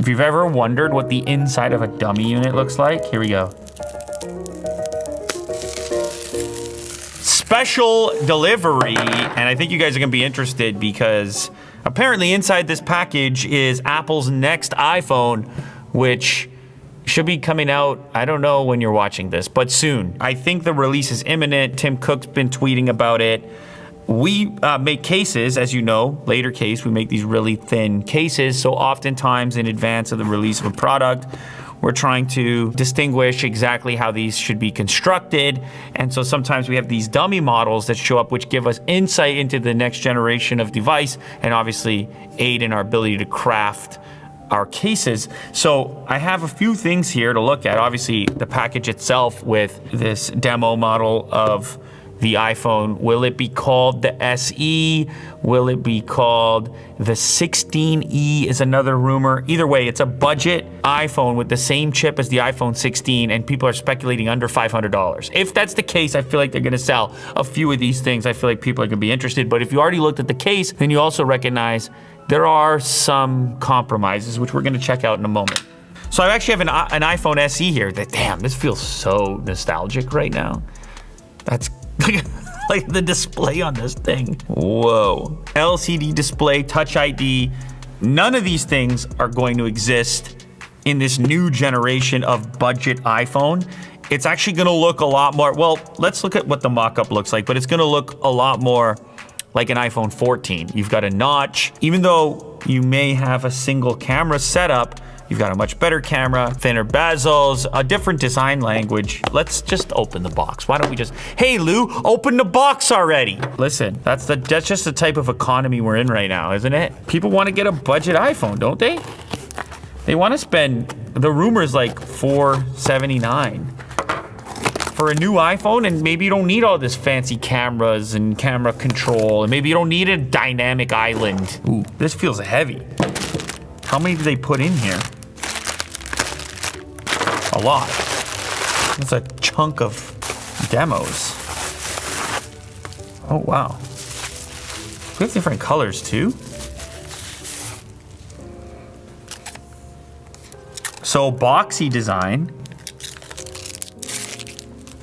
If you've ever wondered what the inside of a dummy unit looks like, here we go. Special delivery, and I think you guys are gonna be interested because apparently inside this package is Apple's next iPhone, which should be coming out, I don't know when you're watching this, but soon. I think the release is imminent. Tim Cook's been tweeting about it. We make cases, as you know, later case, we make these really thin cases. So oftentimes in advance of the release of a product, we're trying to distinguish exactly how these should be constructed. And so sometimes we have these dummy models that show up, which give us insight into the next generation of device and obviously aid in our ability to craft our cases. So I have a few things here to look at. Obviously the package itself with this demo model of the iPhone. Will it be called the SE? Will it be called the 16E is another rumor. Either way, it's a budget iPhone with the same chip as the iPhone 16 and people are speculating under $500. If that's the case, I feel like they're gonna sell a few of these things. I feel like people are gonna be interested, but if you already looked at the case, then you also recognize there are some compromises, which we're gonna check out in a moment. So I actually have an iPhone SE here. Damn, this feels so nostalgic right now. That's like the display on this thing. Whoa. LCD display, Touch ID. None of these things are going to exist in this new generation of budget iPhone. It's actually gonna look a lot more, well, let's look at what the mock-up looks like, but it's gonna look a lot more like an iPhone 14. You've got a notch. Even though you may have a single camera setup, you've got a much better camera, thinner bezels, a different design language. Let's just open the box. Why don't we just, hey Lou, open the box already. Listen, that's just the type of economy we're in right now, isn't it? People want to get a budget iPhone, don't they? They want to spend, the rumor is like $479 for a new iPhone, and maybe you don't need all this fancy cameras and camera control, and maybe you don't need a dynamic island. Ooh, this feels heavy. How many do they put in here? A lot. That's a chunk of demos. Oh, wow. We have different colors too. So boxy design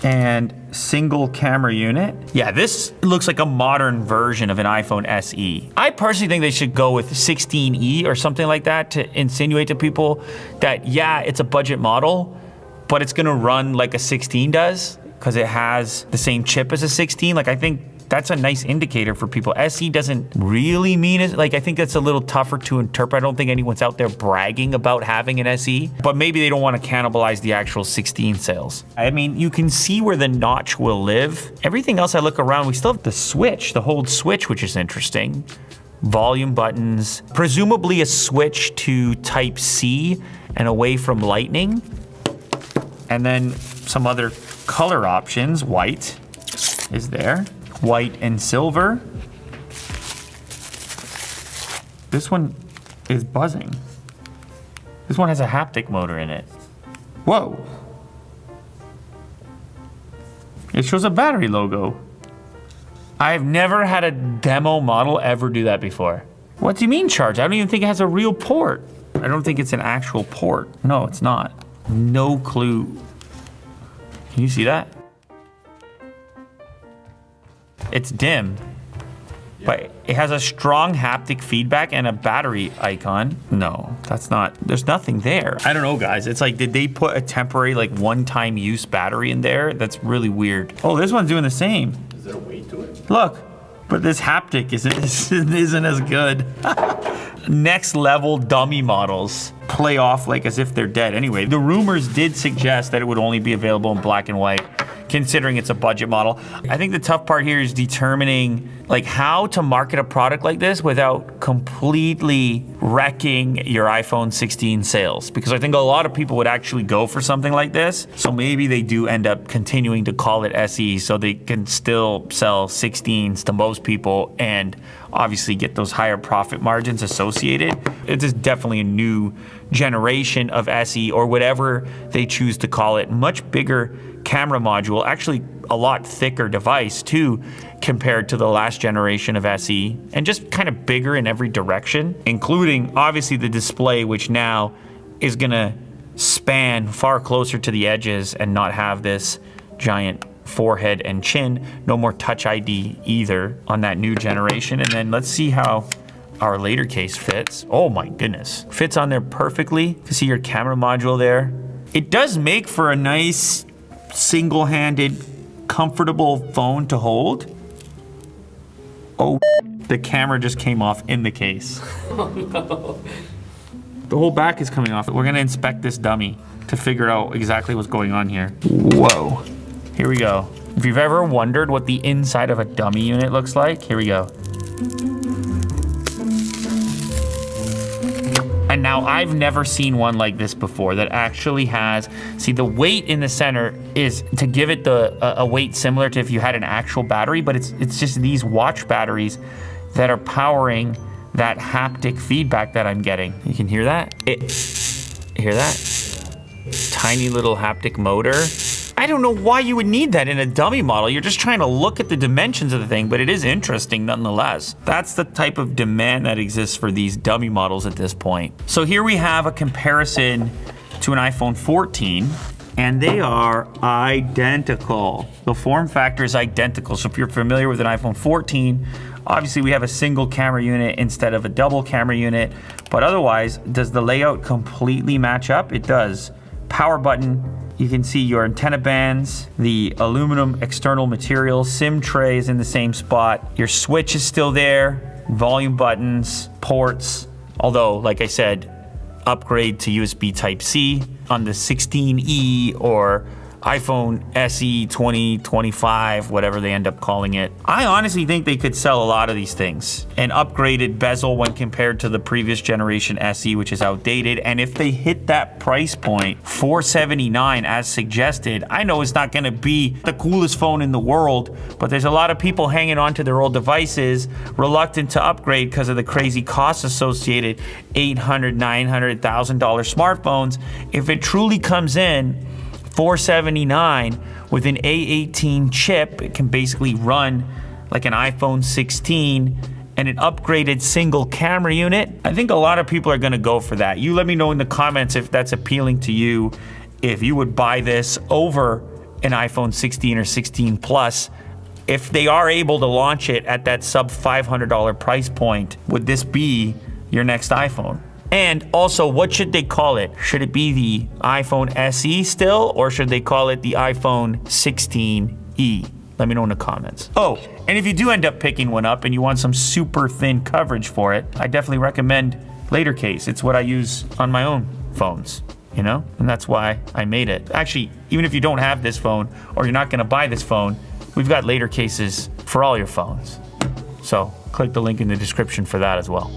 and single camera unit. Yeah, this looks like a modern version of an iPhone SE. I personally think they should go with 16E or something like that to insinuate to people that, yeah, it's a budget model, but it's gonna run like a 16 does because it has the same chip as a 16. Like, I think that's a nice indicator for people. SE doesn't really mean it. Like, I think that's a little tougher to interpret. I don't think anyone's out there bragging about having an SE, but maybe they don't want to cannibalize the actual 16 sales. I mean, you can see where the notch will live. Everything else I look around, we still have the switch, the hold switch, which is interesting. Volume buttons, presumably a switch to Type-C and away from Lightning. And then some other color options. White is there. White and silver. This one is buzzing. This one has a haptic motor in it. Whoa. It shows a battery logo. I've never had a demo model ever do that before. What do you mean charge? I don't even think it has a real port. I don't think it's an actual port. No, it's not. No clue. Can you see that? It's dim, but it has a strong haptic feedback and a battery icon. No, that's not, there's nothing there. I don't know, guys. It's like, did they put a temporary, like, one-time use battery in there? That's really weird. Oh, this one's doing the same. Is there a weight to it? Look, but this haptic isn't as good. Next level dummy models play off like as if they're dead. Anyway, the rumors did suggest that it would only be available in black and white, considering it's a budget model. I think the tough part here is determining like how to market a product like this without completely wrecking your iPhone 16 sales. Because I think a lot of people would actually go for something like this. So maybe they do end up continuing to call it SE so they can still sell 16s to most people and obviously get those higher profit margins associated. It is definitely a new generation of SE or whatever they choose to call it. Much bigger camera module, actually a lot thicker device too compared to the last generation of SE, and just kind of bigger in every direction, including obviously the display, which now is gonna span far closer to the edges and not have this giant forehead and chin. No more Touch ID either on that new generation. And then let's see how our later case fits. Oh my goodness. Fits on there perfectly. You can see your camera module there. It does make for a nice single-handed, comfortable phone to hold. Oh, the camera just came off in the case. Oh no. The whole back is coming off. We're gonna inspect this dummy to figure out exactly what's going on here. Whoa. Here we go. If you've ever wondered what the inside of a dummy unit looks like, here we go. And now I've never seen one like this before that actually has, see the weight in the center is to give it a weight similar to if you had an actual battery, but it's just these watch batteries that are powering that haptic feedback that I'm getting. You can hear that? Hear that? Tiny little haptic motor. I don't know why you would need that in a dummy model. You're just trying to look at the dimensions of the thing, but it is interesting nonetheless. That's the type of demand that exists for these dummy models at this point. So here we have a comparison to an iPhone 14, and they are identical. The form factor is identical. So if you're familiar with an iPhone 14, obviously we have a single camera unit instead of a double camera unit, but otherwise, does the layout completely match up? It does. Power button. You can see your antenna bands, the aluminum external material, SIM tray is in the same spot. Your switch is still there, volume buttons, ports. Although, like I said, upgrade to USB Type-C on the 16E or iPhone SE 20, 25, whatever they end up calling it. I honestly think they could sell a lot of these things. An upgraded bezel when compared to the previous generation SE, which is outdated. And if they hit that price point, $479 as suggested, I know it's not gonna be the coolest phone in the world, but there's a lot of people hanging on to their old devices, reluctant to upgrade because of the crazy costs associated, $800, $900, $1,000 smartphones. If it truly comes in $479 with an A18 chip, it can basically run like an iPhone 16 and an upgraded single camera unit. I think a lot of people are gonna go for that. You let me know in the comments if that's appealing to you, if you would buy this over an iPhone 16 or 16 Plus. If they are able to launch it at that sub $500 price point, would this be your next iPhone? And also, what should they call it? Should it be the iPhone SE still, or should they call it the iPhone 16E? Let me know in the comments. Oh, and if you do end up picking one up and you want some super thin coverage for it, I definitely recommend Later Case. It's what I use on my own phones, you know? And that's why I made it. Actually, even if you don't have this phone or you're not gonna buy this phone, we've got Later Cases for all your phones. So click the link in the description for that as well.